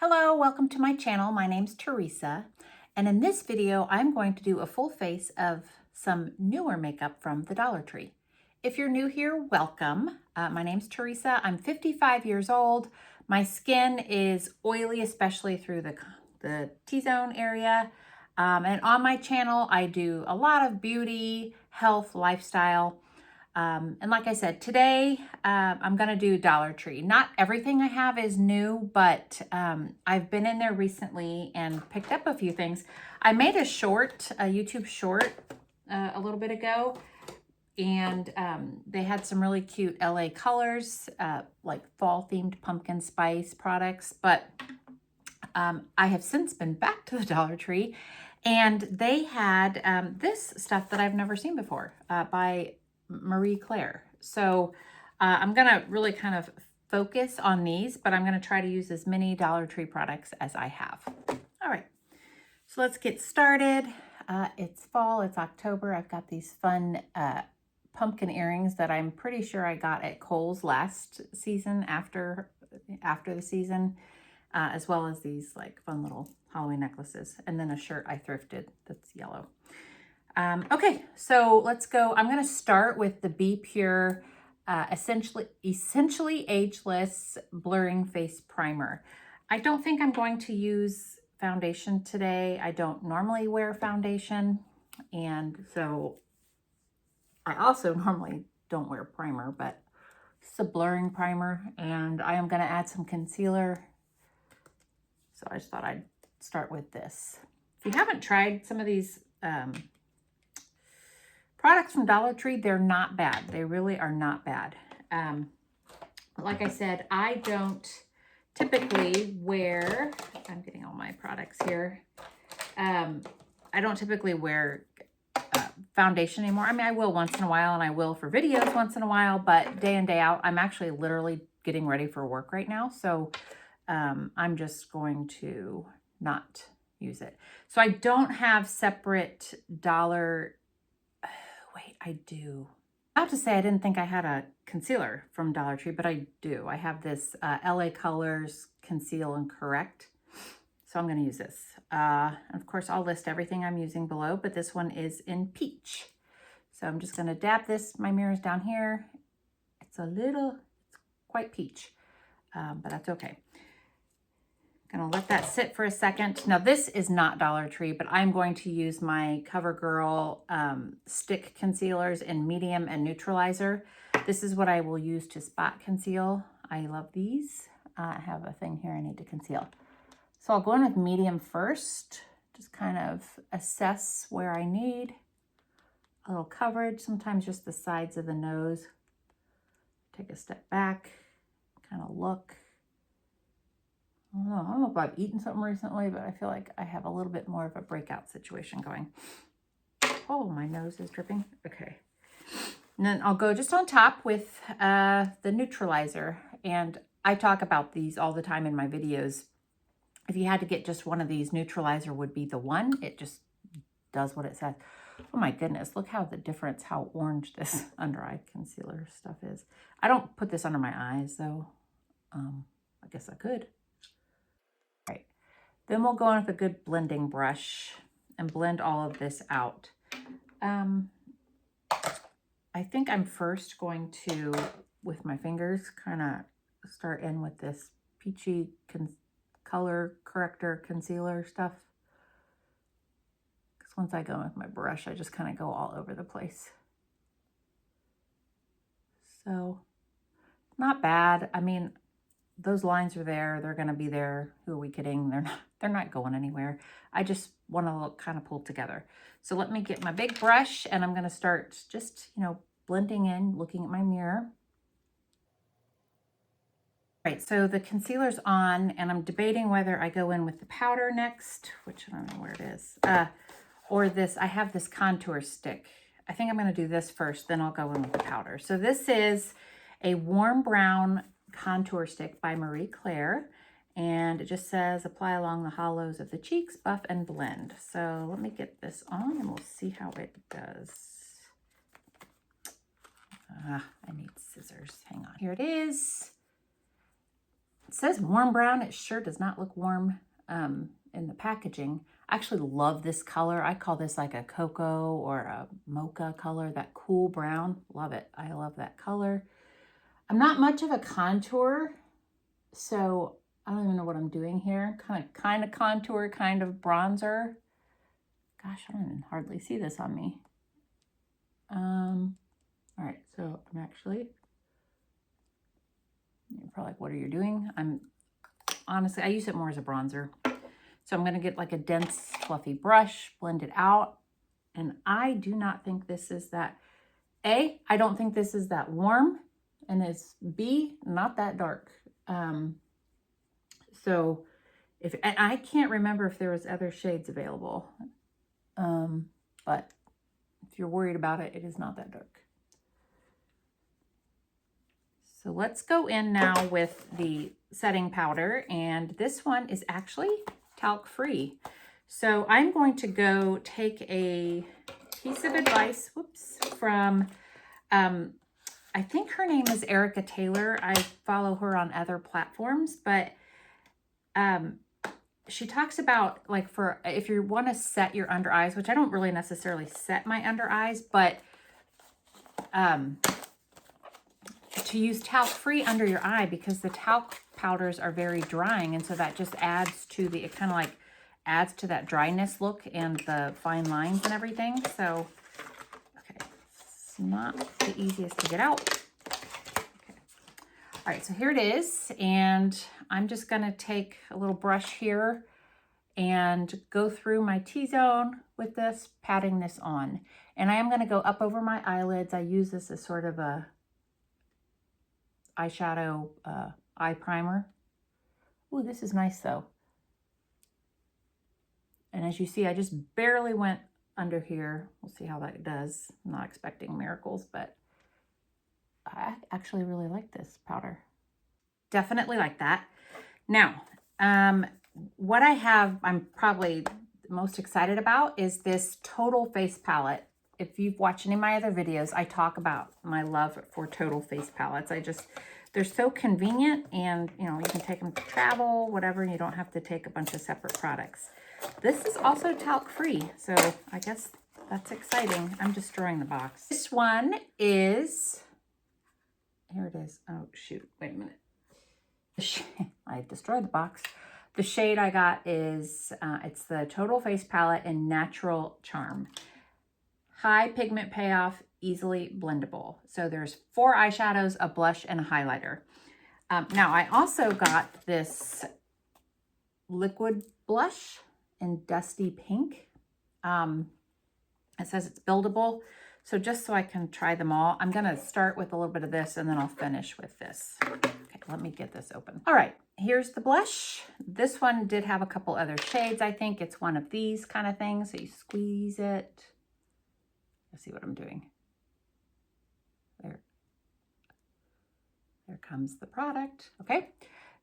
Hello, welcome to my channel. My name's Teresa, and in this video, I'm going to do a full face of some newer makeup from the Dollar Tree. If you're new here, welcome. My name's Teresa. I'm 55 years old. My skin is oily, especially through the T-zone area. And on my channel, I do a lot of beauty, health, lifestyle. And like I said, today I'm going to do Dollar Tree. Not everything I have is new, but I've been in there recently and picked up a few things. I made a YouTube short a little bit ago, and they had some really cute LA colors, like fall themed pumpkin spice products. But I have since been back to the Dollar Tree, and they had this stuff that I've never seen before by Marie Claire. So I'm gonna really kind of focus on these, but I'm gonna try to use as many Dollar Tree products as I have. All right, so let's get started. It's fall, it's October. I've got these fun pumpkin earrings that I'm pretty sure I got at Kohl's last season after the season, as well as these like fun little Halloween necklaces, and then a shirt I thrifted that's yellow. Okay, so let's go. I'm going to start with the Be Pure essentially Ageless Blurring Face Primer. I don't think I'm going to use foundation today. I don't normally wear foundation, and so I also normally don't wear primer, but it's a blurring primer, and I am going to add some concealer. So I just thought I'd start with this. If you haven't tried some of these products from Dollar Tree, they're not bad. They really are not bad. Like I said, I don't typically wear, I'm getting all my products here. I don't typically wear foundation anymore. I mean, I will once in a while, and I will for videos once in a while, but day in, day out, I'm actually literally getting ready for work right now. So I'm just going to not use it. So I don't have separate wait, I do. I have to say, I didn't think I had a concealer from Dollar Tree, but I do. I have this LA Colors Conceal and Correct. So I'm going to use this. Of course, I'll list everything I'm using below, but this one is in Peach. So I'm just going to dab this. My mirror's down here. It's quite peach, but that's okay. Gonna let that sit for a second. Now this is not Dollar Tree, but I'm going to use my Covergirl stick concealers in medium and neutralizer. This is what I will use to spot conceal. I love these. I have a thing here I need to conceal. So I'll go in with medium first, just kind of assess where I need a little coverage, sometimes just the sides of the nose. Take a step back, kind of look. I don't know if I've eaten something recently, but I feel like I have a little bit more of a breakout situation going. Oh, my nose is dripping. Okay. And then I'll go just on top with the Neutralizer. And I talk about these all the time in my videos. If you had to get just one of these, Neutralizer would be the one. It just does what it says. Oh my goodness, look how how orange this under eye concealer stuff is. I don't put this under my eyes though. I guess I could. Then we'll go in with a good blending brush and blend all of this out. I think I'm first going to, with my fingers, kind of start in with this peachy color corrector concealer stuff. Because once I go in with my brush, I just kind of go all over the place. So, not bad. I mean, those lines are there. They're going to be there. Who are we kidding? They're not going anywhere. I just want to look kind of pulled together. So let me get my big brush, and I'm going to start just, blending in, looking at my mirror. All right, so the concealer's on, and I'm debating whether I go in with the powder next, which I don't know where it is, or this. I have this contour stick. I think I'm going to do this first, then I'll go in with the powder. So this is a warm brown contour stick by Marie Claire, and it just says apply along the hollows of the cheeks, buff and blend. So let me get this on and we'll see how it does. I need scissors. Hang on. Here it is. It says warm brown. It sure does not look warm in the packaging. I actually love this color. I call this like a cocoa or a mocha color, that cool brown. Love it. I love that color. I'm not much of a contour, so I don't even know what I'm doing here. Kind of contour, kind of bronzer. Gosh, I don't even hardly see this on me. All right, so I'm actually, you're probably like, what are you doing? Honestly, I use it more as a bronzer. So I'm gonna get like a dense, fluffy brush, blend it out. And I do not think this is that, A, I don't think this is that warm, and it's B, not that dark. So and I can't remember if there was other shades available. But if you're worried about it, it is not that dark. So let's go in now with the setting powder, and this one is actually talc free. So I'm going to go take a piece of advice, from, I think her name is Erica Taylor. I follow her on other platforms, but she talks about, like, for if you want to set your under eyes, which I don't really necessarily set my under eyes, but to use talc-free under your eye, because the talc powders are very drying, and so that just adds to the, it kind of like adds to that dryness look and the fine lines and everything. So, okay, it's not the easiest to get out. Okay. All right, so here it is, and I'm just gonna take a little brush here and go through my T-zone with this, patting this on. And I am gonna go up over my eyelids. I use this as sort of a eyeshadow eye primer. Ooh, this is nice though. And as you see, I just barely went under here. We'll see how that does. I'm not expecting miracles, but I actually really like this powder. Definitely like that. Now, what I have, I'm probably most excited about is this Total Face palette. If you've watched any of my other videos, I talk about my love for Total Face palettes. They're so convenient, and you know, you can take them to travel, whatever, and you don't have to take a bunch of separate products. This is also talc free, so I guess that's exciting. I'm destroying the box. This one is, here it is. Oh shoot, wait a minute. I destroyed the box. The shade I got is, it's the Total Face palette in Natural Charm. High pigment payoff, easily blendable. So there's 4 eyeshadows, a blush, and a highlighter. Now I also got this liquid blush in Dusty Pink. It says it's buildable. So just so I can try them all, I'm gonna start with a little bit of this, and then I'll finish with this. Okay, let me get this open. All right, here's the blush. This one did have a couple other shades. I think it's one of these kind of things. So you squeeze it. Let's see what I'm doing. There comes the product. Okay,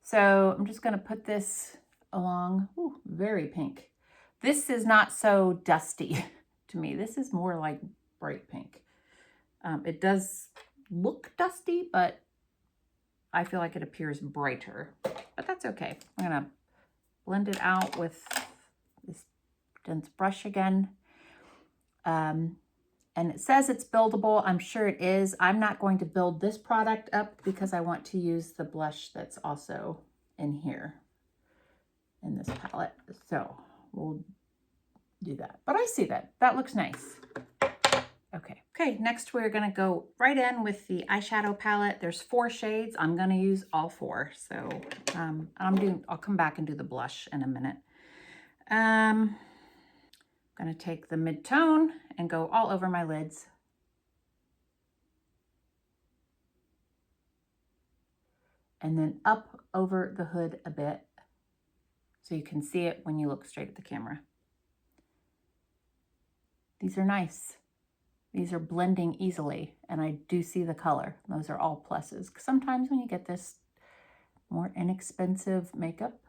so I'm just gonna put this along. Ooh, very pink. This is not so dusty to me. This is more like bright pink. It does look dusty, but I feel like it appears brighter, but that's okay. I'm gonna blend it out with this dense brush again. And it says it's buildable. I'm sure it is. I'm not going to build this product up because I want to use the blush that's also in here in this palette. So we'll do that. But I see that. That looks nice. Okay. Okay, next we're gonna go right in with the eyeshadow palette. There's 4 shades. I'm gonna use all 4. So I'll come back and do the blush in a minute. I'm gonna take the mid-tone and go all over my lids. And then up over the hood a bit so you can see it when you look straight at the camera. These are nice. These are blending easily, and I do see the color. Those are all pluses. Sometimes when you get this more inexpensive makeup,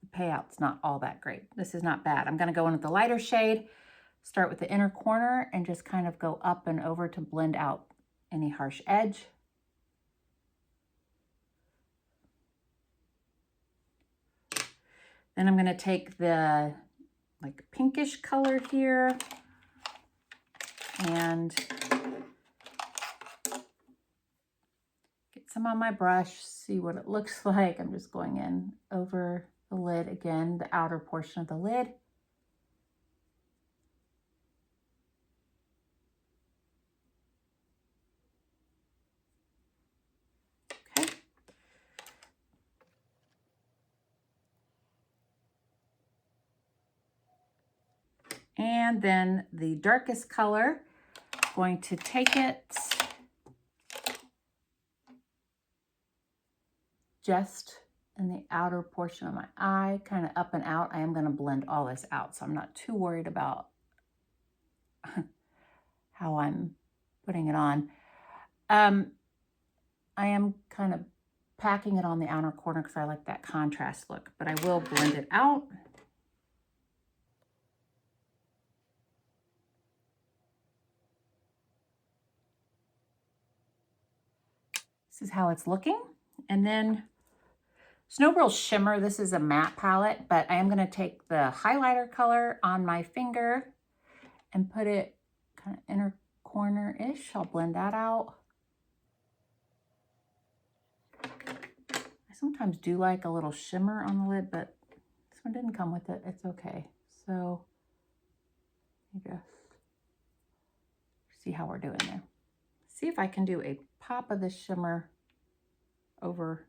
the payout's not all that great. This is not bad. I'm gonna go in with the lighter shade, start with the inner corner, and just kind of go up and over to blend out any harsh edge. Then I'm gonna take the like pinkish color here and get some on my brush, see what it looks like. I'm just going in over the lid again, the outer portion of the lid. Okay. And then the darkest color, going to take it just in the outer portion of my eye, kind of up and out. I am going to blend all this out, so I'm not too worried about how I'm putting it on. I am kind of packing it on the outer corner because I like that contrast look, but I will blend it out. This is how it's looking. And then Snowbirl Shimmer, this is a matte palette, but I am going to take the highlighter color on my finger and put it kind of inner corner-ish. I'll blend that out. I sometimes do like a little shimmer on the lid, but this one didn't come with it. It's okay. So you just see how we're doing there. See if I can do a pop of this shimmer over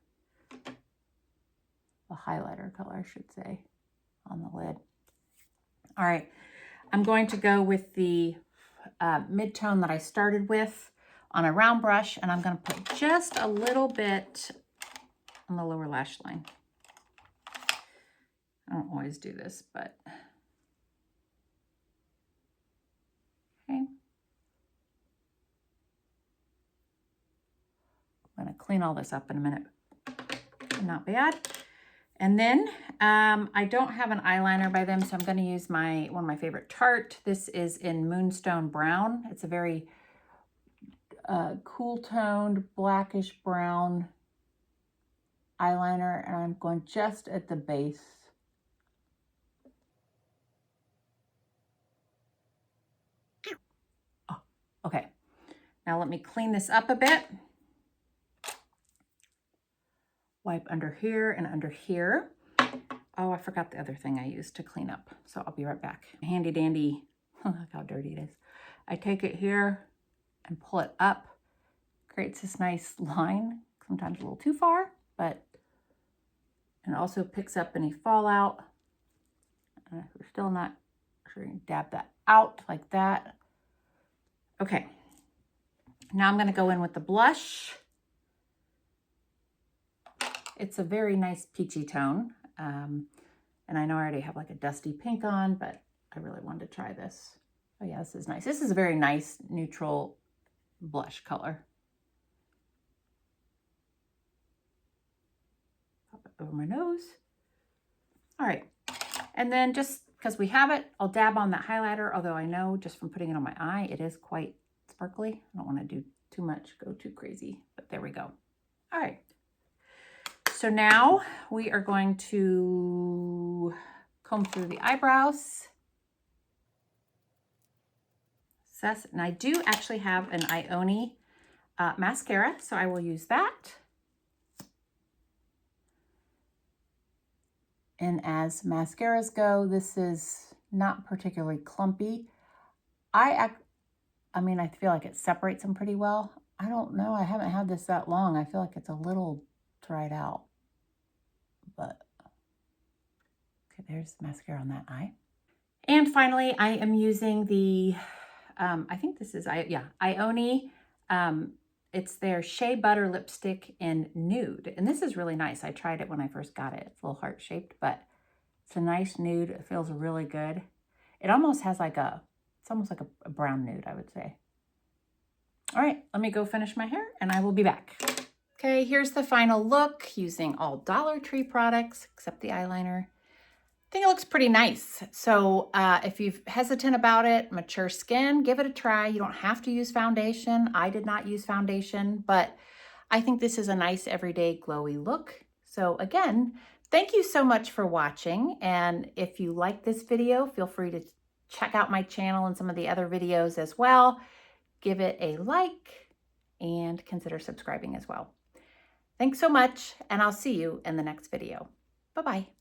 the highlighter color, I should say, on the lid. All right, I'm going to go with the mid-tone that I started with on a round brush, and I'm going to put just a little bit on the lower lash line. I don't always do this, but okay. I'm going to clean all this up in a minute. Not bad. And then I don't have an eyeliner by them, so I'm going to use one of my favorite Tarte. This is in Moonstone Brown. It's a very cool toned blackish brown eyeliner, and I'm going just at the base. Oh, okay. Now let me clean this up a bit. Wipe under here and under here. Oh, I forgot the other thing I used to clean up, so I'll be right back. Handy dandy, look how dirty it is. I take it here and pull it up. Creates this nice line, sometimes a little too far, but it also picks up any fallout. If we're still not sure, you can dab that out like that. Okay, now I'm gonna go in with the blush. It's a very nice peachy tone. And I know I already have like a dusty pink on, but I really wanted to try this. Oh yeah, this is nice. This is a very nice neutral blush color. Pop it over my nose. All right. And then just because we have it, I'll dab on that highlighter, although I know just from putting it on my eye, it is quite sparkly. I don't want to do too much, go too crazy, but there we go. All right. So now we are going to comb through the eyebrows. And I do actually have an Ioni mascara, so I will use that. And as mascaras go, this is not particularly clumpy. I mean, I feel like it separates them pretty well. I don't know. I haven't had this that long. I feel like it's a little dried out, but okay, there's the mascara on that eye. And finally, I am using the, I think this is, Ioni. It's their Shea Butter Lipstick in Nude. And this is really nice. I tried it when I first got it. It's a little heart-shaped, but it's a nice nude. It feels really good. It almost has like it's almost like a brown nude, I would say. All right, let me go finish my hair and I will be back. Okay, here's the final look using all Dollar Tree products except the eyeliner. I think it looks pretty nice. So if you're hesitant about it, mature skin, give it a try. You don't have to use foundation. I did not use foundation, but I think this is a nice everyday glowy look. So again, Thank you so much for watching. And if you like this video, feel free to check out my channel and some of the other videos as well. Give it a like and consider subscribing as well. Thanks so much, and I'll see you in the next video. Bye-bye.